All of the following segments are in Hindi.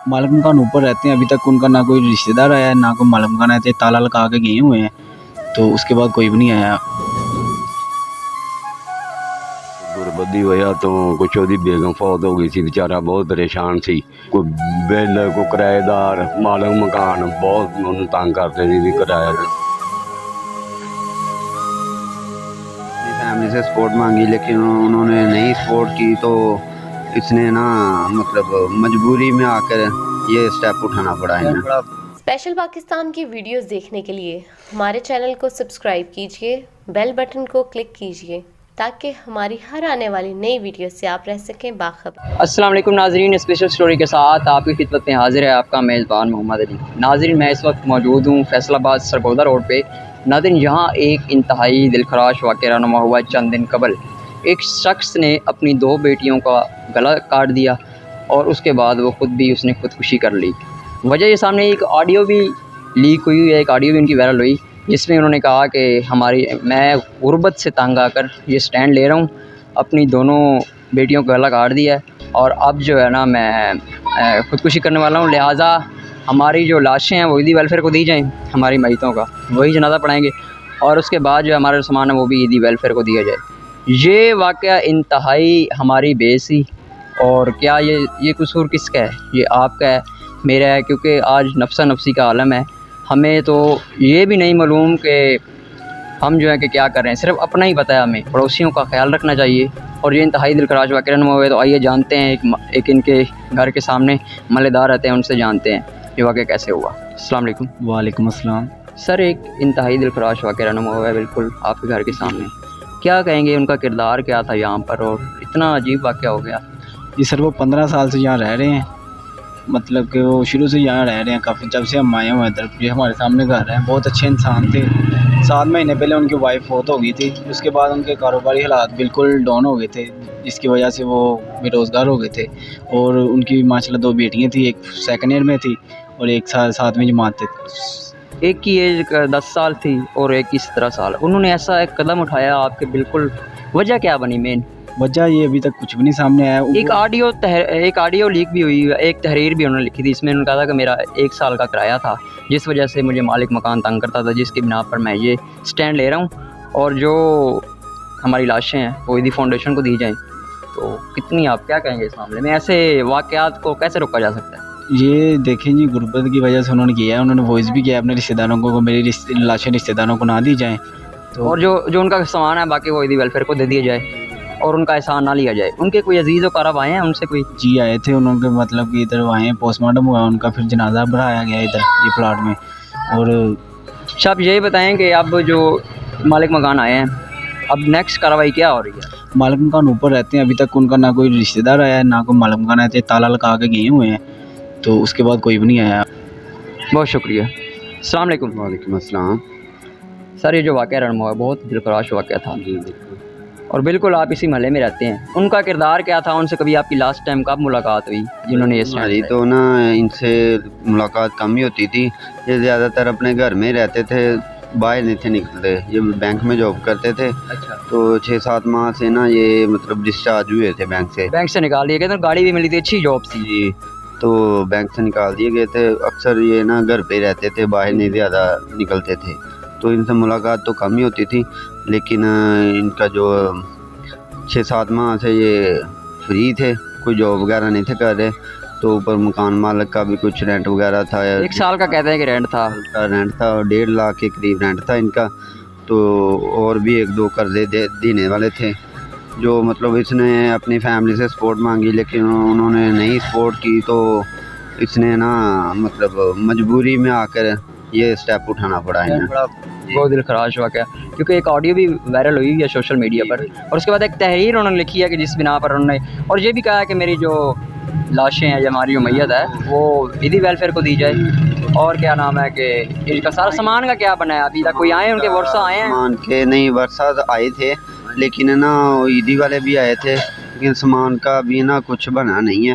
मालिक मकान ऊपर रहते हैं, अभी तक उनका ना कोई रिश्तेदार आया है ना कोई मालिक मकान आया, ताला लगा के गए हुए हैं, तो उसके बाद कोई भी नहीं आया। गुरबत की वजह तो कुछ ਉਹਦੀ बेगम फौत हो गई सी, बेचारा बहुत परेशान सी। कोई बिल कोई किराएदार मालिक मकान बहुत उन्होंने तंग करते थे भी किराया। फैमिली से सपोर्ट मांगी लेकिन उन्होंने नहीं सपोर्ट की, तो इसने ना मतलब मजबूरी में आकर ये स्टेप उठाना पड़ा इन्हें। स्पेशल पाकिस्तान की वीडियोस देखने के लिए हमारे चैनल को सब्सक्राइब कीजिए, बेल बटन को क्लिक कीजिए ताकि हमारी हर आने वाली नई वीडियो से आप रह सकें बाखबर। अस्सलाम वालेकुम नाजरीन, स्पेशल स्टोरी के साथ आपकी खिदमत में हाजिर है आपका मेज़बान मोहम्मद अली। नाजरीन, मैं इस वक्त मौजूद हूँ फैसलाबाद सरगोदा रोड पे। नाजरीन, यहाँ एक इंतहाई दिलखराश वाक़या रहनुमा हुआ। चंद दिन कबल एक शख्स ने अपनी 2 बेटियों का गला काट दिया और उसके बाद वो ख़ुद भी उसने ख़ुदकुशी कर ली। वजह ये सामने एक ऑडियो भी लीक हुई है, एक ऑडियो भी उनकी वायरल हुई जिसमें उन्होंने कहा कि मैं गुर्बत से तंग आकर ये स्टैंड ले रहा हूँ, अपनी दोनों बेटियों का गला काट दिया है और अब जो है ना मैं ख़ुदकुशी करने वाला हूँ, लिहाजा हमारी जो लाशें हैं वो ईदी वेलफेयर को दी जाएँ, हमारी मैयतों का वही जनाजा पढ़ाएंगे और उसके बाद जो हमारा सामान है वो भी ईदी वेलफेयर को दिया जाए। ये वाक़या इंतहाई हमारी बेइज्जती, और क्या ये कसूर किसका है? ये आपका है, मेरा है, क्योंकि आज नफ्सा नफसी का आलम है। हमें तो ये भी नहीं मालूम कि हम जो है कि क्या कर रहे हैं, सिर्फ अपना ही पता है हमें। पड़ोसियों का ख्याल रखना चाहिए। और ये इंतहाई दिलखराश वाक़या हुए, तो आइए जानते हैं एक इनके घर के सामने मलेदार रहते हैं, उनसे जानते हैं ये वाक़या कैसे हुआ। अस्सलाम वालेकुम। वालेकुम अस्सलाम। सर, एक इंतहाई दिलखराश वाक़या हुआ है बिल्कुल आपके घर के सामने, क्या कहेंगे? उनका किरदार क्या था यहाँ पर और इतना अजीब वाक़या हो गया? जी सर, वो 15 साल से यहाँ रह रहे हैं, मतलब कि वो शुरू से यहाँ रह रहे हैं, काफ़ी जब से हम आए हुए हैं इधर। ये हमारे सामने घर हैं, बहुत अच्छे इंसान थे। 7 महीने पहले उनकी वाइफ फौत हो गई थी, उसके बाद उनके कारोबारी हालात बिल्कुल डाउन हो गए थे, जिसकी वजह से वो बेरोज़गार हो गए थे। और उनकी माशाल्लाह 2 बेटियाँ थी, एक सेकंड ईयर में थी और एक 7वीं जमात थी। एक की एज 10 साल थी और एक की 17 साल। उन्होंने ऐसा एक कदम उठाया आपके, बिल्कुल वजह क्या बनी मेन? वजह ये अभी तक कुछ भी नहीं सामने आया। एक ऑडियो लीक भी हुई, एक तहरीर भी उन्होंने लिखी थी, इसमें उन्होंने कहा था कि मेरा 1 साल का किराया था जिस वजह से मुझे मालिक मकान तंग करता था, जिसकी बिना पर मैं ये स्टैंड ले रहा हूँ और जो हमारी लाशें हैं वो ईदी फाउंडेशन को दी जाएँ। तो कितनी आप क्या कहेंगे इस मामले में? ऐसे वाक़यात को कैसे रोका जा सकता है? ये देखें जी, गुर्बत की वजह से उन्होंने किया है। उन्होंने वॉइस भी किया अपने रिश्तेदारों को मेरी लाशें रिश्तेदारों को ना दी जाएँ, तो और जो उनका सामान है बाकी वो ईदी वेलफेयर को दे दिया जाए और उनका एहसान ना लिया जाए। उनके कोई अजीज़ व क़रीब आए हैं उनसे कोई? जी आए थे, उनके मतलब कि इधर आए हैं, पोस्टमार्टम हुआ उनका, फिर जनाजा बढ़ाया गया इधर ये प्लाट में। और अच्छा, आप यही बताएं कि अब जो मालिक मकान आए हैं, अब नेक्स्ट कार्रवाई क्या हो रही है? मालिक मकान ऊपर रहते हैं, अभी तक उनका ना कोई रिश्तेदार आया है ना कोई मालिक मकान आया, ताला लगा के गए हुए हैं, तो उसके बाद कोई भी नहीं आया। बहुत शुक्रिया। अस्सलाम वालेकुम। वालेकुम अस्सलाम। सर, ये जो वाक़या रहनुमा हुआ बहुत दिलखराश वाक़या था जी बिल्कुल। और बिल्कुल आप इसी महल्ले में रहते हैं, उनका किरदार क्या था? उनसे कभी आपकी लास्ट टाइम कब मुलाकात हुई जिन्होंने ये हमारी तो ना इनसे मुलाकात कम ही होती थी। ये ज़्यादातर अपने घर में रहते थे, बाहर नहीं थे निकलते। ये बैंक में जॉब करते थे। अच्छा। तो 6-7 माह से ना ये मतलब डिस्चार्ज हुए थे बैंक से निकाल दिए गए थे, गाड़ी भी मिली थी, अच्छी जॉब थी जी। तो बैंक से निकाल दिए गए थे। अक्सर ये ना घर पे रहते थे, बाहर नहीं ज़्यादा निकलते थे, तो इनसे मुलाकात तो कम ही होती थी। लेकिन इनका जो 6-7 माह से ये फ्री थे, कोई जॉब वगैरह नहीं थे कर रहे, तो ऊपर मकान मालिक का भी कुछ रेंट वगैरह था। 1 साल का कहते हैं कि रेंट था और 1.5 लाख के करीब रेंट था इनका। तो और भी 1-2 कर्जे देने वाले थे, जो मतलब इसने अपनी फैमिली से सपोर्ट मांगी लेकिन उन्होंने नहीं सपोर्ट की, तो इसने ना मतलब मजबूरी में आकर ये स्टेप उठाना पड़ा इन्हें। बहुत दिलखराश वाक़या, क्योंकि एक ऑडियो भी वायरल हुई है सोशल मीडिया पर और उसके बाद एक तहरीर उन्होंने लिखी है कि जिस बिना पर उन्होंने, और ये भी कहा है कि मेरी जो लाशें हैं या हमारी जो मैयत है वो ईदी वेलफेयर को दी जाए। और क्या नाम है कि इनका सारा सामान का क्या बना है? अभी तक कोई आए उनके वर्षा आए हैं? सामान के नहीं, वर्षा आए थे लेकिन ना ईदी वाले भी आए थे, लेकिन सामान का भी ना कुछ बना नहीं है।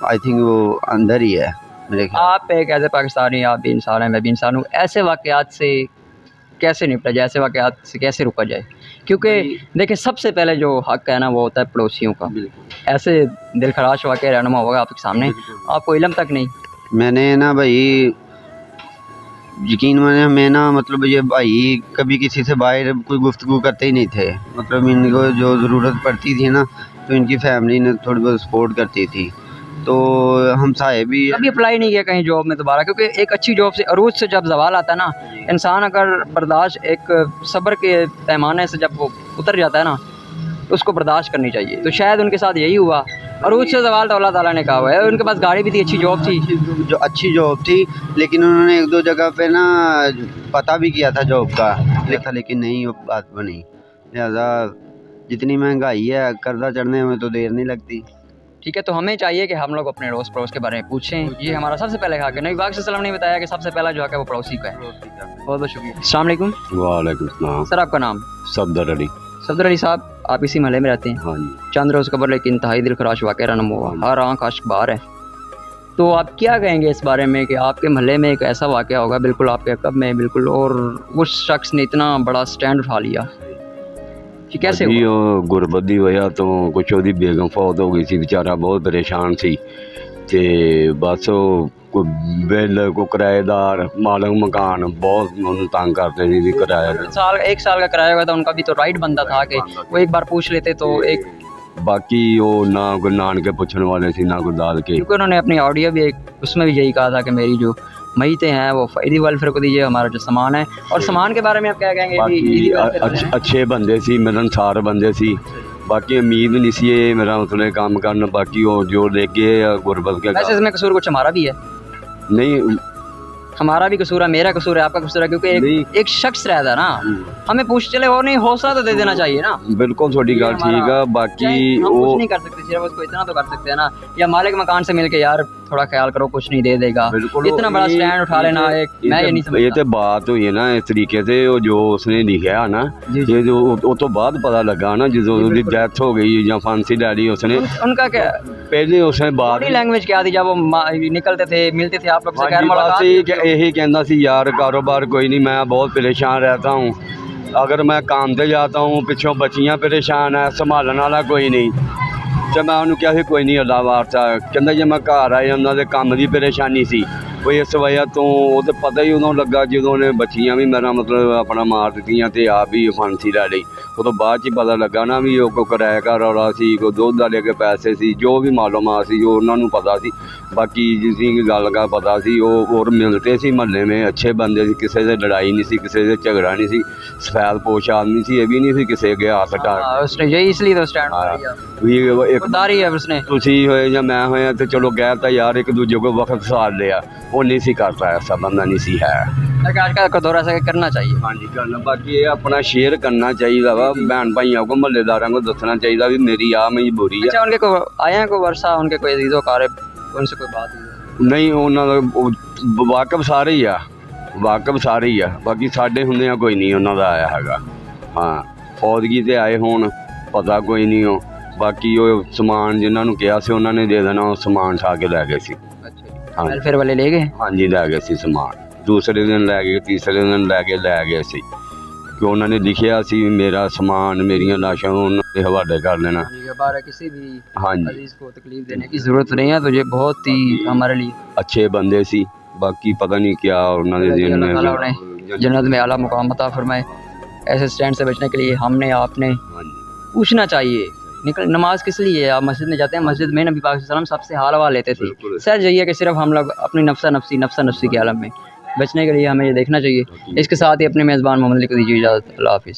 आई थिंक वो अंदर ही है मेरे ख्याल। आप एक ऐसे पाकिस्तानी, आप भी इंसान हैं, मैं भी इंसान हूँ, ऐसे वाक़यात से कैसे निपटा जाए, ऐसे वाक़यात से कैसे रुका जाए? क्योंकि देखिए सबसे पहले जो हक है ना वो होता है पड़ोसियों का। ऐसे दिलखराश वाक़या रहनुमा होगा आपके सामने, आपको इल्म तक नहीं। मैंने ना भाई यकीन माने, मैं ना मतलब ये भाई कभी किसी से बाहर कोई गुफ्तगू करते ही नहीं थे। मतलब इनको जो ज़रूरत पड़ती थी ना तो इनकी फैमिली ने थोड़ी बहुत सपोर्ट करती थी, तो हम साहे भी कभी अप्लाई नहीं किया कहीं जॉब में दोबारा, क्योंकि एक अच्छी जॉब से अरूज से जब जवाल आता है ना, इंसान अगर बर्दाश्त एक सब्र के पैमाने से जब वो उतर जाता है ना तो उसको बर्दाश्त करनी चाहिए। तो शायद उनके साथ यही हुआ, अरूज से जवाल तो अल्लाह ताला ने कहा हुआ है। उनके पास गाड़ी भी थी, अच्छी जॉब थी, जो अच्छी जॉब थी, लेकिन उन्होंने एक दो जगह पे ना पता भी किया था जॉब का, लेकिन नहीं वो बात बनी। लिहाजा जितनी महंगाई है कर्जा चढ़ने में तो देर नहीं लगती। ठीक है। तो हमें चाहिए कि हम लोग अपने अड़ोस पड़ोस के बारे में पूछें। ये हमारा सबसे पहले हक है। नबी पाक सल्लल्लाहु अलैहि वसल्लम ने बताया कि सबसे पहला जो हक है वो पड़ोसी का है। बहुत बहुत शुक्रिया। अस्सलाम वालेकुम। वालेकुम सलाम। सर आपका नाम? सफदर अली। सफदर अली साहब, आप इसी महल में रहते हैं? हाँ जी। चंद रोज़ कबल एक इंतहाई दिलखराश वाक़या रनम हुआ, हर आँख आश्क बाहर है। तो आप क्या कहेंगे इस बारे में कि आपके महल्ले में एक ऐसा वाक़या होगा बिल्कुल आपके अक़ब में बिल्कुल, और उस शख्स ने इतना बड़ा स्टैंड उठा लिया कि कैसे जी हुआ? ਉਹ ਗੁਰਬਤ ਦੀ ਵਜ੍ਹਾ ਤੋਂ ਕੁਛ ਉਹਦੀ ਬੇਗਮ ਫੌਤ ਹੋ ਗਈ ਸੀ, ਵਿਚਾਰਾ ਬਹੁਤ ਪਰੇਸ਼ਾਨ ਸੀ ਤੇ ਬਸ ਉਹ ਕੋਈ ਬਿੱਲ ਕੋਈ ਕਿਰਾਏਦਾਰ ਮਾਲਕ मकान बहुत ਉਹਨੂੰ ਤੰਗ ਕਰਦੇ ਸੀ ਵੀ ਕਿਰਾਇਆ एक साल का किराया हुआ था उनका भी, तो राइट बनता था कि वो एक बार पूछ लेते तो एक, बाकी वो ना कोई नानके पूछने वाले सी ना कोई दाद के। क्योंकि उन्होंने अपनी ऑडियो भी उसमें भी यही कहा था कि मेरी जो मईतें हैं वो ईदी वेलफेयर को दीजिए, हमारा जो सामान है। और सामान के बारे में आप क्या कहेंगे? बाकी ईदी वेलफेयर अच्छे बंदे सी, मिलनसार बंदे सी, बाकी उम्मीद नहीं सी ये मेरा मतलब काम करना। बाकी वो जो लेके गुरबत के वैसे इसमें कसूर कुछ हमारा भी है? नहीं, हमारा भी कसूर है, मेरा कसूर है, आपका कसूर है, क्योंकि एक शख्स रहता है ना, हमें पूछ चले और नहीं हौसला तो दे देना चाहिए ना। बिल्कुल थोड़ी गल ठीक है। बाकी हम वो कुछ नहीं कर सकते, सिर्फ उसको इतना तो कर सकते हैं ना, या मालिक मकान से मिलके यार थोड़ा ख्याल करो, कुछ नहीं दे देगा, बिल्कुल इतना बड़ा स्टैंड उठा लेना एक, मैं ये नहीं ये समझता। तो बात हुई है ना इस तरीके से, वो जो उसने लिखा है ना, ये जो वो तो बाद पता लगा ना जो उसकी डेथ हो गई या फांसी ले ली उसने। उनका क्या पहले उसने बात बॉडी लैंग्वेज क्या थी जब वो निकलते थे, मिलते थे आप लोग से, खैर मुलाकात यही कहना सी यार कारोबार कोई नहीं, मैं बहुत परेशान रहता हूँ, अगर मैं काम पे जाता हूँ पिछों बच्चियाँ परेशान है, संभालने वाला कोई नहीं। तो मैं उन्होंने कहा कोई नहीं अल्लाह वास्ता, कहता जे मैं घर आया उन्होंने काम की परेशानी सी, वो इस वजह तो वो तो पता ही उन्होंने लगा जो ने बच्चियाँ भी मेरा मतलब अपना मार दित्तियां ते आप भी फांसी लै ली। वो तो बाद ही पता लगा ना भी वो कोई किराए का रौला सी, कोई दुध वाले के पैसे सी, जो भी मालूमात सी जो उन्होंने पता सी। बाकी जिसी गल का पता सी वो और मिलते सी महल्ले में, अच्छे बंदे सी, किसी से लड़ाई नहीं सी, किसी से झगड़ा नहीं सी, सफेद पोश आदमी सी, ये भी नहीं सी किसी के हाथ हटा। उसने यही इसलिए तो स्टैंड एक दारी है उसने, तुसी होए या मैं होया तो चलो गया था यार एक दूजे को वक्त साथ लिया, वो नहीं सी करता, ऐसा बंदा नहीं सी है। आज का दौर ऐसा करना चाहिए। हाँ जी करना, बाकी ये अपना शेयर करना चाहिए वा, बहन भाइयों को महल्लेदारों को दसना चाहिए भी मेरी आ मजबूरी है। अच्छा उनके को आया को वर्षा, उनके कोई अजीज़ो कारब, उनसे कोई बात नहीं उन्होंने वाकफ सारे ही आ, वाकफ सारे ही आ, बाकी साढ़े होंदे कोई नहीं उन्होंने आया है। हाँ फौदगी से आए होन पता कोई नहीं हो, बाकी वो समान जिन्होंने कहा से उन्होंने दे देना, वो समान उठा के लै गए सी। अच्छा वेलफेयर वाले ले गए? हाँ जी लै गए सी समान, दूसरे दिन लै गए, तीसरे दिन लै गए सी, कि उन्होंने लिखिया सी मेरा समान मेरियां लाशां उन्होंने हवाले कर लेना। किसी भी हाँ जी अजीज को तकलीफ देने की ज़रूरत नहीं है, तो ये बहुत ही हमारे लिए अच्छे बंदे सी, बाकी पता नहीं क्या उन्होंने जन्नत में आला मुकाम अता फरमाए। ऐसे स्टैंड से बचने के लिए हमने आपने पूछना चाहिए, निकल नमाज किस लिए है? आप मस्जिद में जाते हैं, मस्जिद में नबी पाक सल्लल्लाहु अलैहि वसल्लम सबसे हाल हवा लेते थे। सर यही है कि सिर्फ हम लोग अपनी नफ्सा नफ्सी के आलम में बचने के लिए हमें ये देखना चाहिए। इसके साथ ही अपने मेज़बान मोहम्मद अली को दीजिए इजाज़त। अल्लाह हाफिज़।